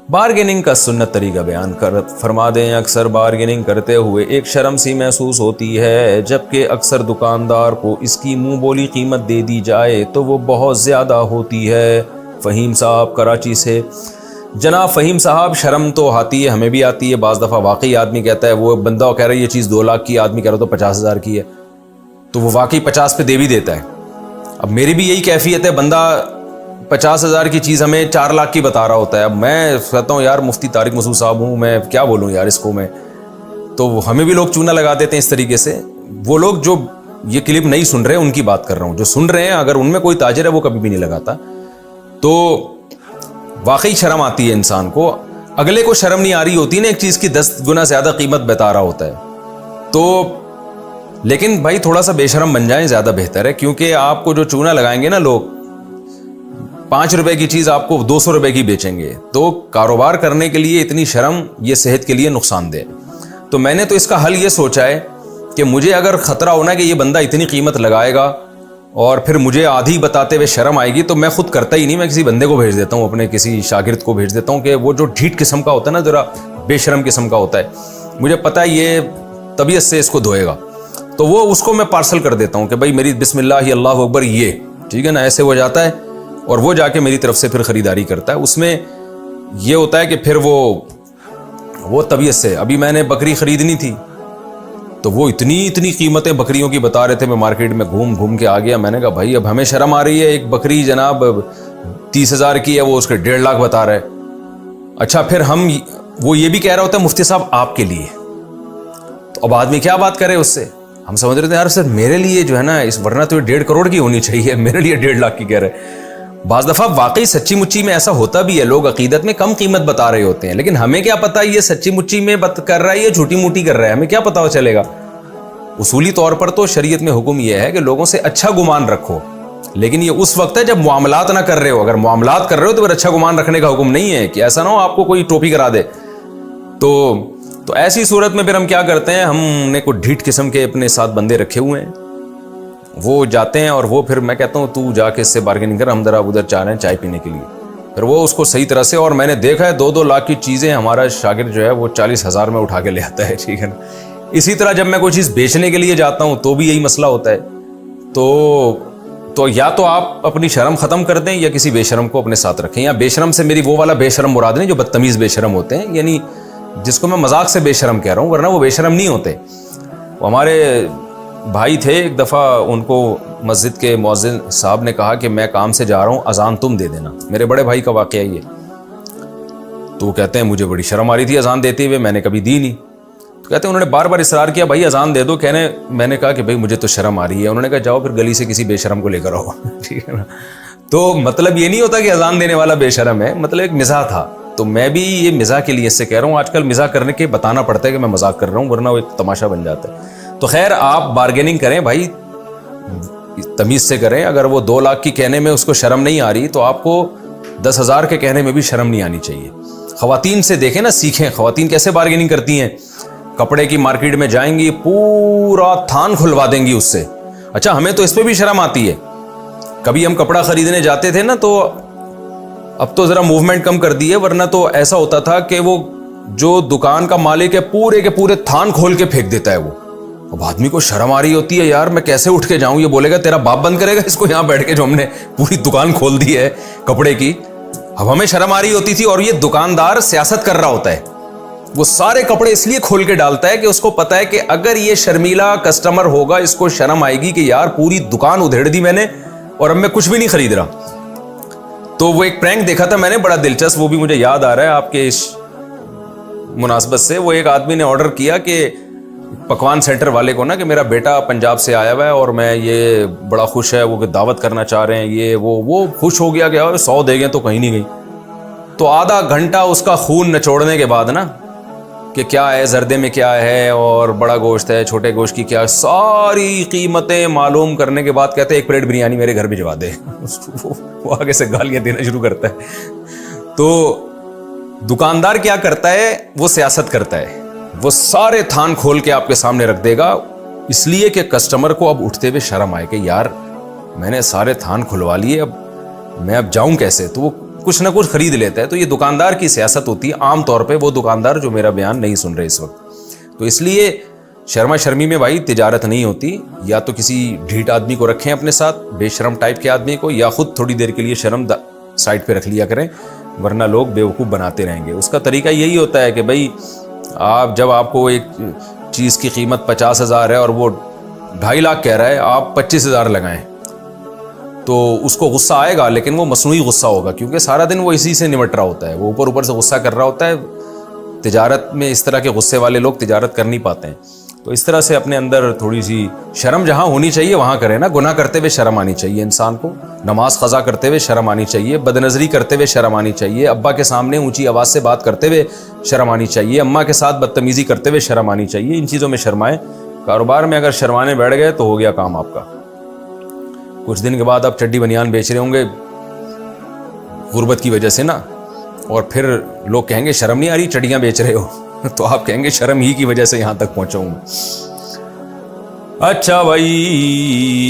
Bargaining کا سنت طریقہ بیان کر فرما دیں. اکثر بارگیننگ کرتے ہوئے ایک شرم سی محسوس ہوتی ہے، جبکہ اکثر دکاندار کو اس کی منہ بولی قیمت دے دی جائے تو وہ بہت زیادہ ہوتی ہے. فہیم صاحب کراچی سے. جناب فہیم صاحب، شرم تو آتی ہے، ہمیں بھی آتی ہے. بعض دفعہ واقعی آدمی کہتا ہے، وہ بندہ کہہ رہا ہے یہ چیز 2 لاکھ کی، آدمی کہہ رہا تو 50,000 کی ہے، تو وہ واقعی 50 پہ دے بھی دیتا ہے. اب میری بھی یہی کیفیت ہے، بندہ 50,000 کی چیز ہمیں 4 لاکھ کی بتا رہا ہوتا ہے. اب میں کہتا ہوں یار مفتی طارق مسعود صاحب ہوں، میں کیا بولوں یار اس کو میں. تو ہمیں بھی لوگ چونا لگا دیتے ہیں اس طریقے سے. وہ لوگ جو یہ کلپ نہیں سن رہے ان کی بات کر رہا ہوں، جو سن رہے ہیں اگر ان میں کوئی تاجر ہے وہ کبھی بھی نہیں لگاتا. تو واقعی شرم آتی ہے انسان کو. اگلے کو شرم نہیں آ رہی ہوتی نا، ایک چیز کی 10 گنا زیادہ قیمت بتا رہا ہوتا ہے. تو لیکن بھائی تھوڑا سا بے شرم بن جائیں، زیادہ بہتر ہے، کیونکہ آپ کو جو چونا لگائیں گے نا لوگ، 5 روپے کی چیز آپ کو 200 روپے کی بیچیں گے. تو کاروبار کرنے کے لیے اتنی شرم یہ صحت کے لیے نقصان دہ. تو میں نے تو اس کا حل یہ سوچا ہے کہ مجھے اگر خطرہ ہونا کہ یہ بندہ اتنی قیمت لگائے گا اور پھر مجھے آدھی بتاتے ہوئے شرم آئے گی، تو میں خود کرتا ہی نہیں، میں کسی بندے کو بھیج دیتا ہوں، اپنے کسی شاگرد کو بھیج دیتا ہوں کہ وہ جو ڈھیٹ قسم کا ہوتا ہے نا، ذرا بے شرم قسم کا ہوتا ہے، مجھے پتہ ہے یہ طبیعت سے اس کو دھوئے گا، تو وہ اس کو میں پارسل کر دیتا ہوں کہ بھائی میری بسم اللہ اللہ اکبر یہ ٹھیک ہے نا. ایسے ہو جاتا ہے اور وہ جا کے میری طرف سے پھر خریداری کرتا ہے. اس میں یہ ہوتا ہے کہ پھر وہ طبیعت سے. ابھی میں نے بکری خریدنی تھی تو وہ اتنی قیمتیں بکریوں کی بتا رہے تھے، میں مارکیٹ میں گھوم کے آ گیا. میں نے کہا بھائی اب ہمیں شرم آ رہی ہے، ایک بکری جناب 30,000 کی ہے، وہ اس کے 1.5 لاکھ بتا رہا ہے. اچھا پھر وہ یہ بھی کہہ رہا ہوتا ہے مفتی صاحب آپ کے لیے. تو اب آدمی کیا بات کرے اس سے. ہم سمجھ رہے تھے یار سر میرے لیے جو ہے نا، اس ورنہ تو 1.5 کروڑ کی ہونی چاہیے، میرے لیے 1.5 لاکھ کی کہہ رہے. بعض دفعہ واقعی سچی مچی میں ایسا ہوتا بھی ہے، لوگ عقیدت میں کم قیمت بتا رہے ہوتے ہیں، لیکن ہمیں کیا پتا یہ سچی مچی میں کر رہا ہے یا جھوٹی موٹی کر رہا ہے، ہمیں کیا پتا چلے گا. اصولی طور پر تو شریعت میں حکم یہ ہے کہ لوگوں سے اچھا گمان رکھو، لیکن یہ اس وقت ہے جب معاملات نہ کر رہے ہو. اگر معاملات کر رہے ہو تو پھر اچھا گمان رکھنے کا حکم نہیں ہے، کہ ایسا نہ ہو آپ کو کوئی ٹوپی کرا دے. تو ایسی صورت میں پھر ہم کیا کرتے ہیں، ہم نے کوئی ڈھیٹ قسم کے اپنے ساتھ بندے رکھے ہوئے ہیں، وہ جاتے ہیں اور وہ پھر میں کہتا ہوں تو جا کے اس سے بارگیننگ کر، ہم ذرا ادھر چاہ رہے ہیں چائے پینے کے لیے. پھر وہ اس کو صحیح طرح سے، اور میں نے دیکھا ہے 2-2 لاکھ کی چیزیں ہمارا شاگرد جو ہے وہ 40,000 میں اٹھا کے لے آتا ہے. ٹھیک ہے نا. اسی طرح جب میں کوئی چیز بیچنے کے لیے جاتا ہوں تو بھی یہی مسئلہ ہوتا ہے. تو یا تو آپ اپنی شرم ختم کر دیں یا کسی بے شرم کو اپنے ساتھ رکھیں. یا بے شرم سے میری وہ والا بے شرم مراد نہیں جو بدتمیز بے شرم ہوتے ہیں، یعنی جس کو میں مذاق سے بے شرم کہہ رہا ہوں، ورنہ وہ بے شرم نہیں ہوتے. وہ ہمارے بھائی تھے، ایک دفعہ ان کو مسجد کے مؤذن صاحب نے کہا کہ میں کام سے جا رہا ہوں، اذان تم دے دینا. میرے بڑے بھائی کا واقعہ یہ. تو وہ کہتے ہیں مجھے بڑی شرم آ رہی تھی اذان دیتے ہوئے، میں نے کبھی دی نہیں. تو کہتے ہیں انہوں نے بار بار اصرار کیا بھائی اذان دے دو. میں نے کہا کہ بھائی مجھے تو شرم آ رہی ہے. انہوں نے کہا جاؤ پھر گلی سے کسی بے شرم کو لے کر آؤ. ٹھیک ہے نا. تو مطلب یہ نہیں ہوتا کہ اذان دینے والا بے شرم ہے، مطلب ایک مزاح تھا. تو میں بھی یہ مزاح کے لیے اس سے کہہ رہا ہوں. آج کل مزاح کرنے کے بتانا پڑتا ہے کہ میں مذاق کر رہا ہوں، ورنہ وہ ایک تماشا بن جاتا ہے. تو خیر آپ بارگیننگ کریں بھائی، تمیز سے کریں. اگر وہ 2 لاکھ کی کہنے میں اس کو شرم نہیں آ رہی تو آپ کو 10,000 کے کہنے میں بھی شرم نہیں آنی چاہیے. خواتین سے دیکھیں نا، سیکھیں خواتین کیسے بارگیننگ کرتی ہیں. کپڑے کی مارکیٹ میں جائیں گی، پورا تھان کھلوا دیں گی اس سے. اچھا ہمیں تو اس پہ بھی شرم آتی ہے. کبھی ہم کپڑا خریدنے جاتے تھے نا، تو اب تو ذرا موومنٹ کم کر دی ہے، ورنہ تو ایسا ہوتا تھا کہ وہ جو دکان کا مالک ہے پورے کے پورے تھان کھول کے پھینک دیتا ہے وہ. اب آدمی کو شرم آ رہی ہوتی ہے، یار میں کیسے اٹھ کے جاؤں. یہ بولے گا تیرا باپ بند کرے گا اس کو یہاں بیٹھ کے جو ہم نے پوری دکان کھول دی ہے کپڑے کی. اب ہمیں شرم آ رہی ہوتی تھی، اور یہ دکاندار سیاست کر رہا ہوتا ہے. وہ سارے کپڑے اس لیے کھول کے ڈالتا ہے کہ اس کو پتا ہے کہ اگر یہ شرمیلا کسٹمر ہوگا اس کو شرم آئے گی کہ یار پوری دکان ادھیڑ دی میں نے اور اب میں کچھ بھی نہیں خرید رہا. تو وہ ایک پرینک دیکھا تھا میں نے بڑا دلچسپ، وہ بھی مجھے یاد آ رہا ہے آپ کے اس مناسبت سے. وہ ایک آدمی نے آرڈر کیا کہ پکوان سینٹر والے کو نا کہ میرا بیٹا پنجاب سے آیا ہوا ہے اور میں یہ بڑا خوش ہے، وہ دعوت کرنا چاہ رہے ہیں، یہ وہ خوش ہو گیا کہ 100 دے گئے تو کہیں نہیں گئی. تو آدھا گھنٹہ اس کا خون نچوڑنے کے بعد نا کہ کیا ہے زردے میں کیا ہے اور بڑا گوشت ہے چھوٹے گوشت کی کیا، ساری قیمتیں معلوم کرنے کے بعد کہتے ہیں 1 پلیٹ بریانی میرے گھر بھجوا دے. وہ آگے سے گالیاں دینا شروع کرتا ہے. تو دکاندار کیا کرتا ہے، وہ سیاست کرتا ہے. وہ سارے تھان کھول کے آپ کے سامنے رکھ دے گا، اس لیے کہ کسٹمر کو اب اٹھتے ہوئے شرم آئے کہ یار میں نے سارے تھان کھلوا لیے، اب میں جاؤں کیسے. تو وہ کچھ نہ کچھ خرید لیتا ہے. تو یہ دکاندار کی سیاست ہوتی ہے عام طور پہ, وہ دکاندار جو میرا بیان نہیں سن رہے اس وقت. تو اس لیے شرما شرمی میں بھائی تجارت نہیں ہوتی. یا تو کسی ڈھیٹ آدمی کو رکھیں اپنے ساتھ, بے شرم ٹائپ کے آدمی کو, یا خود تھوڑی دیر کے لیے شرم سائڈ پہ رکھ لیا کریں, ورنہ لوگ بیوقوف بناتے رہیں گے. اس کا طریقہ یہی ہوتا ہے کہ بھائی جب آپ کو ایک چیز کی قیمت 50,000 ہے اور وہ 2.5 لاکھ کہہ رہا ہے, آپ 25,000 لگائیں تو اس کو غصہ آئے گا, لیکن وہ مصنوعی غصہ ہوگا, کیونکہ سارا دن وہ اسی سے نمٹ رہا ہوتا ہے, وہ اوپر سے غصہ کر رہا ہوتا ہے. تجارت میں اس طرح کے غصے والے لوگ تجارت کر نہیں پاتے ہیں. تو اس طرح سے اپنے اندر تھوڑی سی شرم جہاں ہونی چاہیے وہاں کرے نا. گناہ کرتے ہوئے شرم آنی چاہیے انسان کو, نماز قضا کرتے ہوئے شرم آنی چاہیے, بدنظری کرتے ہوئے شرم آنی چاہیے, ابا کے سامنے اونچی آواز سے بات کرتے ہوئے شرم آنی چاہیے, اماں کے ساتھ بدتمیزی کرتے ہوئے شرم آنی چاہیے. ان چیزوں میں شرمائیں. کاروبار میں اگر شرمانے بیٹھ گئے تو ہو گیا کام آپ کا. کچھ دن کے بعد آپ چڈی بنیان بیچ رہے ہوں گے غربت کی وجہ سے نا, اور پھر لوگ کہیں گے شرم نہیں آ رہی چڈیاں بیچ رہے ہو, تو آپ کہیں گے شرم ہی کی وجہ سے یہاں تک پہنچا ہوں. اچھا بھائی.